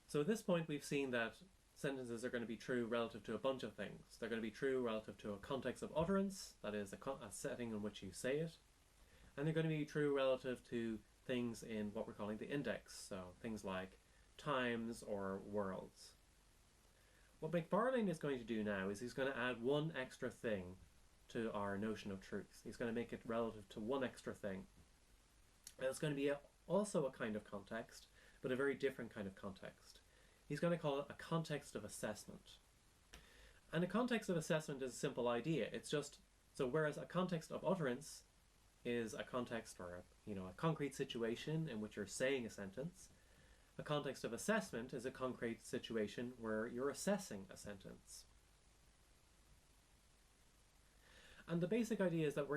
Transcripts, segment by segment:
So at this point we've seen that sentences are going to be true relative to a bunch of things. They're going to be true relative to a context of utterance, that is a setting in which you say it, and they're going to be true relative to things in what we're calling the index, so things like times or worlds. What McFarlane is going to do now is he's going to add one extra thing to our notion of truth. He's going to make it relative to one extra thing. And it's going to be also a kind of context, but a very different kind of context. He's going to call it a context of assessment. And a context of assessment is a simple idea. It's just, so whereas a context of utterance is a context or a concrete situation in which you're saying a sentence, a context of assessment is a concrete situation where you're assessing a sentence. And the basic idea is that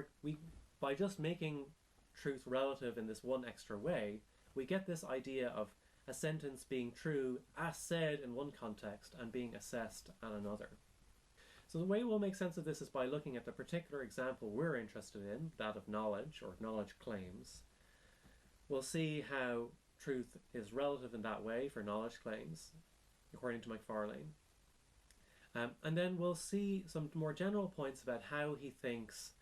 by just making truth relative in this one extra way, we get this idea of a sentence being true as said in one context and being assessed in another. So the way we'll make sense of this is by looking at the particular example we're interested in, that of knowledge or knowledge claims. We'll see how truth is relative in that way for knowledge claims, according to McFarlane. And then we'll see some more general points about how he thinks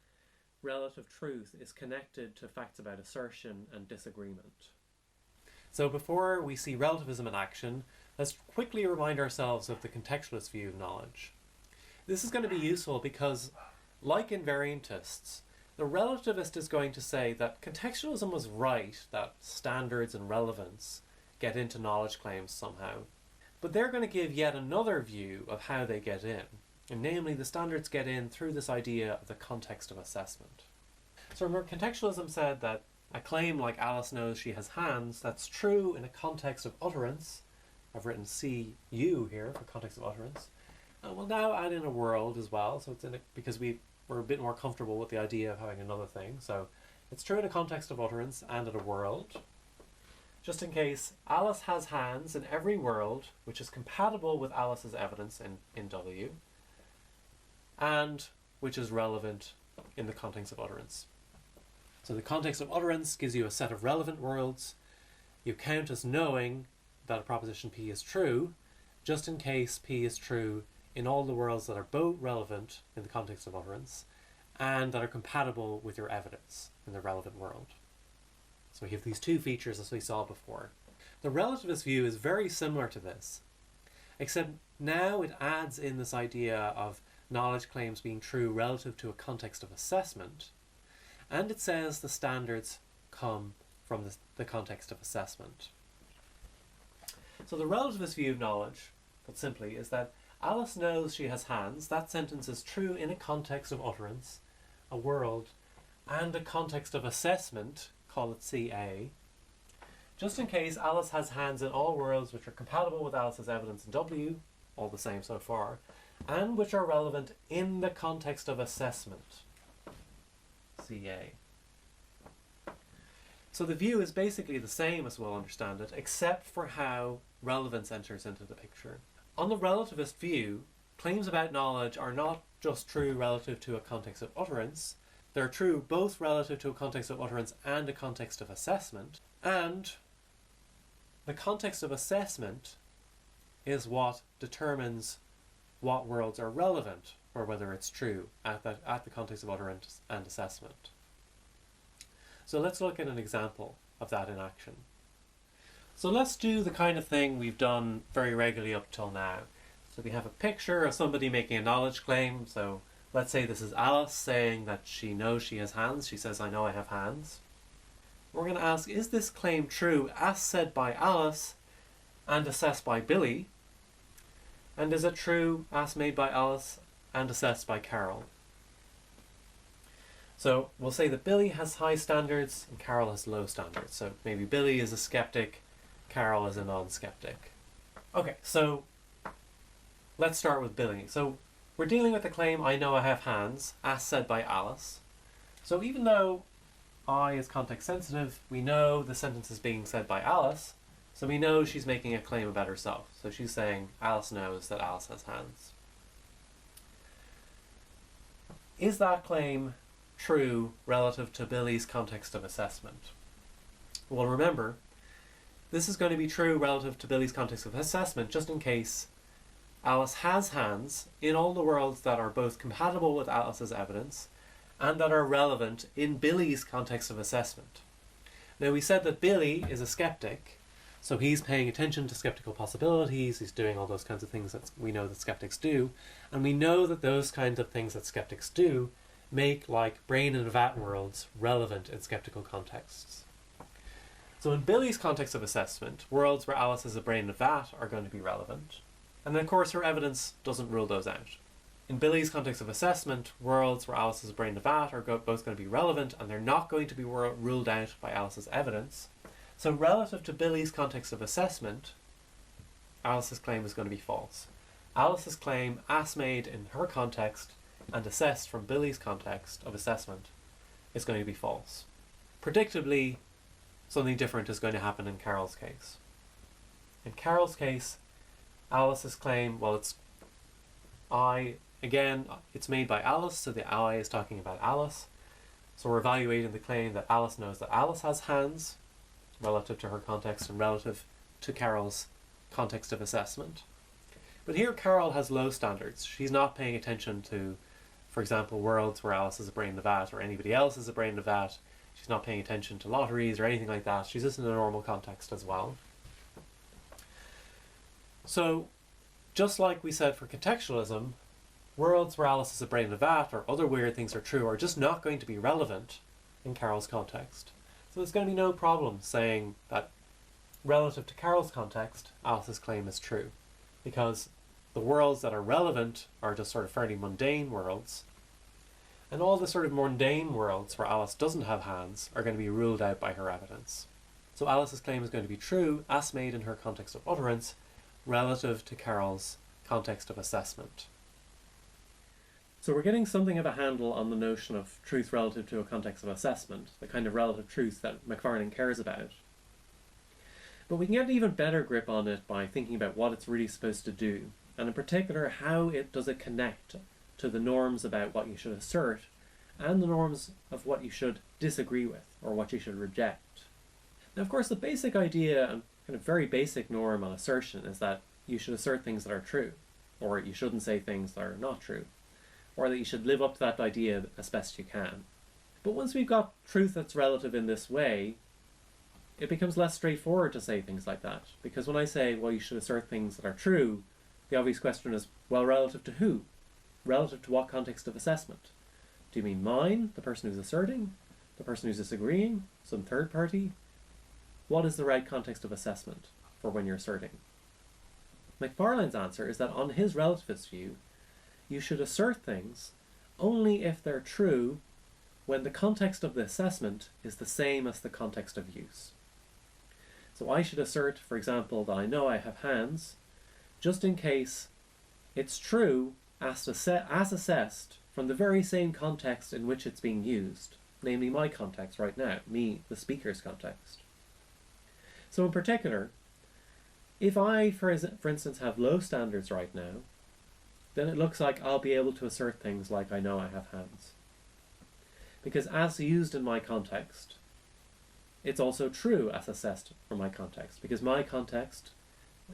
relative truth is connected to facts about assertion and disagreement. So before we see relativism in action, let's quickly remind ourselves of the contextualist view of knowledge. This is going to be useful because, like invariantists, the relativist is going to say that contextualism was right, that standards and relevance get into knowledge claims somehow. But they're going to give yet another view of how they get in, and namely the standards get in through this idea of the context of assessment. So remember, contextualism said that a claim like Alice knows she has hands, that's true in a context of utterance. I've written CU here for context of utterance. And we'll now add in a world as well, so it's because we're a bit more comfortable with the idea of having another thing. So it's true in a context of utterance and in a world. Just in case, Alice has hands in every world which is compatible with Alice's evidence in W, and which is relevant in the context of utterance. So the context of utterance gives you a set of relevant worlds. You count as knowing that a proposition P is true, just in case P is true in all the worlds that are both relevant in the context of utterance and that are compatible with your evidence in the relevant world. So we have these two features as we saw before. The relativist view is very similar to this, except now it adds in this idea of knowledge claims being true relative to a context of assessment, and it says the standards come from the context of assessment. So the relativist view of knowledge, put simply, is that Alice knows she has hands. That sentence is true in a context of utterance, a world, and a context of assessment, call it CA, just in case Alice has hands in all worlds which are compatible with Alice's evidence in W, all the same so far, and which are relevant in the context of assessment, CA. So the view is basically the same as we'll understand it, except for how relevance enters into the picture. On the relativist view, claims about knowledge are not just true relative to a context of utterance, they're true both relative to a context of utterance and a context of assessment, and the context of assessment is what determines what worlds are relevant, or whether it's true at the context of utterance and assessment. So let's look at an example of that in action. So let's do the kind of thing we've done very regularly up till now. So we have a picture of somebody making a knowledge claim. So let's say this is Alice saying that she knows she has hands. She says, I know I have hands. We're going to ask, is this claim true as said by Alice and assessed by Billy? And is it true as made by Alice and assessed by Carol? So we'll say that Billy has high standards and Carol has low standards. So maybe Billy is a skeptic, Carol is a non-skeptic. Okay, so let's start with Billy. So we're dealing with the claim, I know I have hands, as said by Alice. So even though I is context sensitive, we know the sentence is being said by Alice, so we know she's making a claim about herself. So she's saying Alice knows that Alice has hands. Is that claim true relative to Billy's context of assessment? Well, remember, this is going to be true relative to Billy's context of assessment, just in case Alice has hands in all the worlds that are both compatible with Alice's evidence and that are relevant in Billy's context of assessment. Now, we said that Billy is a skeptic, so he's paying attention to skeptical possibilities, he's doing all those kinds of things that we know that skeptics do, and we know that those kinds of things that skeptics do make, like, brain and vat worlds relevant in skeptical contexts. So in Billy's context of assessment, worlds where Alice is a brain and a vat are going to be relevant, and then of course her evidence doesn't rule those out. In Billy's context of assessment, worlds where Alice is a brain and a vat are both going to be relevant, and they're not going to be ruled out by Alice's evidence. So relative to Billy's context of assessment, Alice's claim is going to be false. Alice's claim, as made in her context and assessed from Billy's context of assessment, is going to be false. Predictably, something different is going to happen in Carol's case. In Carol's case, Alice's claim, well, it's made by Alice, so the I is talking about Alice. So we're evaluating the claim that Alice knows that Alice has hands, relative to her context and relative to Carol's context of assessment. But here Carol has low standards. She's not paying attention to, for example, worlds where Alice is a brain in a vat or anybody else is a brain in a vat. She's not paying attention to lotteries or anything like that. She's just in a normal context as well. So, just like we said for contextualism, worlds where Alice is a brain in a vat or other weird things are true are just not going to be relevant in Carol's context. So there's going to be no problem saying that relative to Carol's context, Alice's claim is true, because the worlds that are relevant are just sort of fairly mundane worlds, and all the sort of mundane worlds where Alice doesn't have hands are going to be ruled out by her evidence. So Alice's claim is going to be true as made in her context of utterance relative to Carol's context of assessment. So we're getting something of a handle on the notion of truth relative to a context of assessment, the kind of relative truth that Macfarlane cares about. But we can get an even better grip on it by thinking about what it's really supposed to do, and in particular, how does it connect to the norms about what you should assert, and the norms of what you should disagree with, or what you should reject. Now, of course, the basic idea and kind of very basic norm on assertion is that you should assert things that are true, or you shouldn't say things that are not true, or that you should live up to that idea as best you can. But once we've got truth that's relative in this way, it becomes less straightforward to say things like that. Because when I say, well, you should assert things that are true, the obvious question is, well, relative to who? Relative to what context of assessment? Do you mean mine, the person who's asserting, the person who's disagreeing, some third party? What is the right context of assessment for when you're asserting? Macfarlane's answer is that on his relativist view, you should assert things only if they're true when the context of the assessment is the same as the context of use. So I should assert, for example, that I know I have hands, just in case it's true as assessed from the very same context in which it's being used, namely my context right now, me, the speaker's context. So in particular, if I, for instance, have low standards right now, then it looks like I'll be able to assert things like I know I have hands. Because as used in my context, it's also true as assessed from my context. Because my context,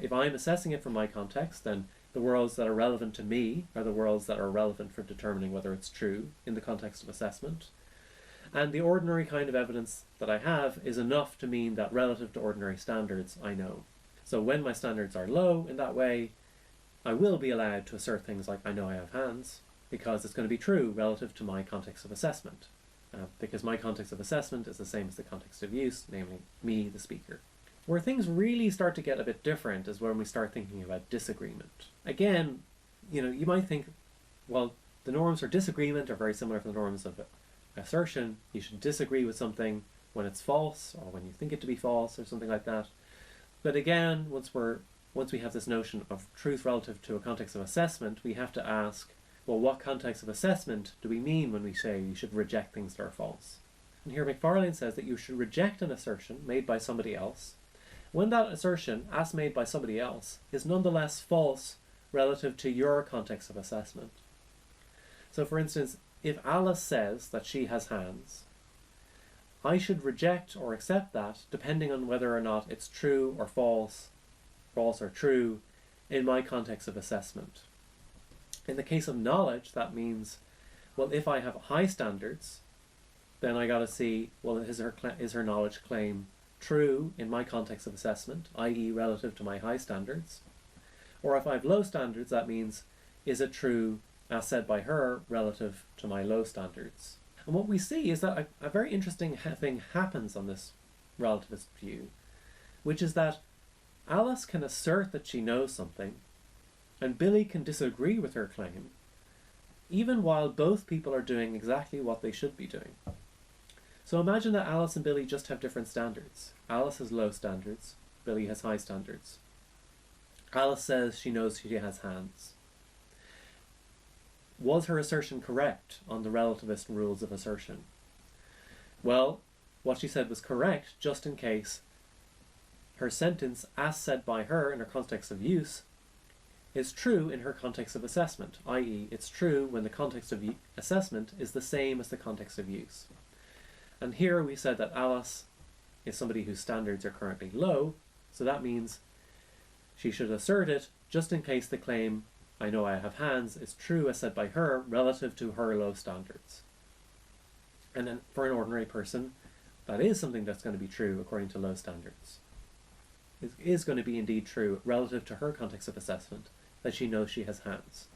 if I'm assessing it from my context, then the worlds that are relevant to me are the worlds that are relevant for determining whether it's true in the context of assessment. And the ordinary kind of evidence that I have is enough to mean that relative to ordinary standards, I know. So when my standards are low in that way, I will be allowed to assert things like I know I have hands, because it's going to be true relative to my context of assessment. Because my context of assessment is the same as the context of use, namely me, the speaker. Where things really start to get a bit different is when we start thinking about disagreement. Again, you might think, well, the norms for disagreement are very similar to the norms of assertion. You should disagree with something when it's false, or when you think it to be false, or something like that. But again, once we have this notion of truth relative to a context of assessment, we have to ask, well, what context of assessment do we mean when we say you should reject things that are false? And here Macfarlane says that you should reject an assertion made by somebody else when that assertion, as made by somebody else, is nonetheless false relative to your context of assessment. So for instance, if Alice says that she has hands, I should reject or accept that depending on whether or not it's true or false, false or true, in my context of assessment. In the case of knowledge, that means, well, if I have high standards, then I got to see, well, is her knowledge claim true in my context of assessment, i.e. relative to my high standards? Or if I have low standards, that means, is it true as said by her relative to my low standards? And what we see is that a very interesting thing happens on this relativist view, which is that Alice can assert that she knows something, and Billy can disagree with her claim, even while both people are doing exactly what they should be doing. So imagine that Alice and Billy just have different standards. Alice has low standards, Billy has high standards. Alice says she knows she has hands. Was her assertion correct on the relativist rules of assertion? Well, what she said was correct just in case her sentence, as said by her in her context of use, is true in her context of assessment, i.e. it's true when the context of assessment is the same as the context of use. And here we said that Alice is somebody whose standards are currently low, so that means she should assert it just in case the claim, I know I have hands, is true as said by her relative to her low standards. And then for an ordinary person, that is something that's going to be true according to low standards. It is going to be indeed true relative to her context of assessment that she knows she has hands.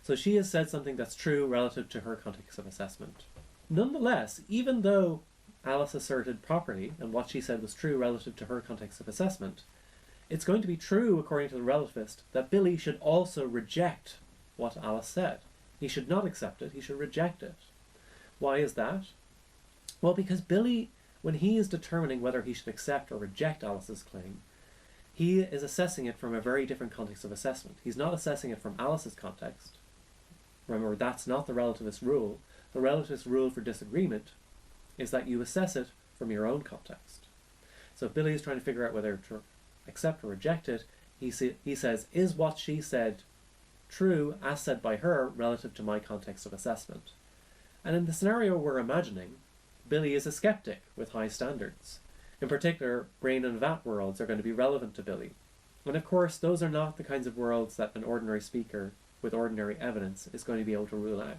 So she has said something that's true relative to her context of assessment. Nonetheless, even though Alice asserted properly and what she said was true relative to her context of assessment, it's going to be true, according to the relativist, that Billy should also reject what Alice said. He should not accept it, he should reject it. Why is that? Well, because Billy, when he is determining whether he should accept or reject Alice's claim, he is assessing it from a very different context of assessment. He's not assessing it from Alice's context. Remember, that's not the relativist rule. The relativist rule for disagreement is that you assess it from your own context. So if Billy is trying to figure out whether to accept or reject it, he says, is what she said true as said by her relative to my context of assessment? And in the scenario we're imagining, Billy is a skeptic with high standards. In particular, brain and vat worlds are going to be relevant to Billy. And of course, those are not the kinds of worlds that an ordinary speaker with ordinary evidence is going to be able to rule out.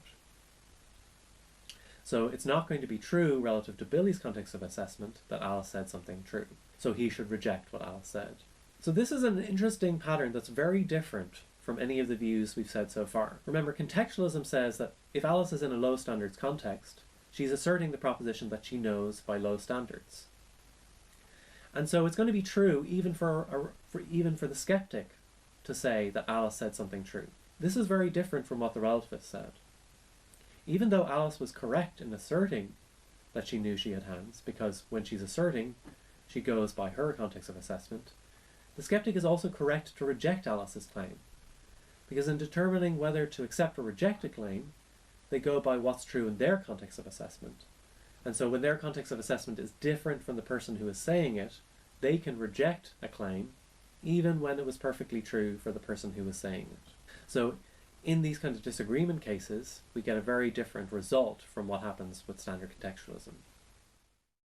So it's not going to be true relative to Billy's context of assessment that Alice said something true. So he should reject what Alice said. So this is an interesting pattern that's very different from any of the views we've said so far. Remember, contextualism says that if Alice is in a low standards context, she's asserting the proposition that she knows by low standards. And so it's going to be true even for the skeptic to say that Alice said something true. This is very different from what the relativist said. Even though Alice was correct in asserting that she knew she had hands, because when she's asserting, she goes by her context of assessment, the skeptic is also correct to reject Alice's claim. Because in determining whether to accept or reject a claim, they go by what's true in their context of assessment. And so when their context of assessment is different from the person who is saying it, they can reject a claim even when it was perfectly true for the person who was saying it. So in these kinds of disagreement cases, we get a very different result from what happens with standard contextualism.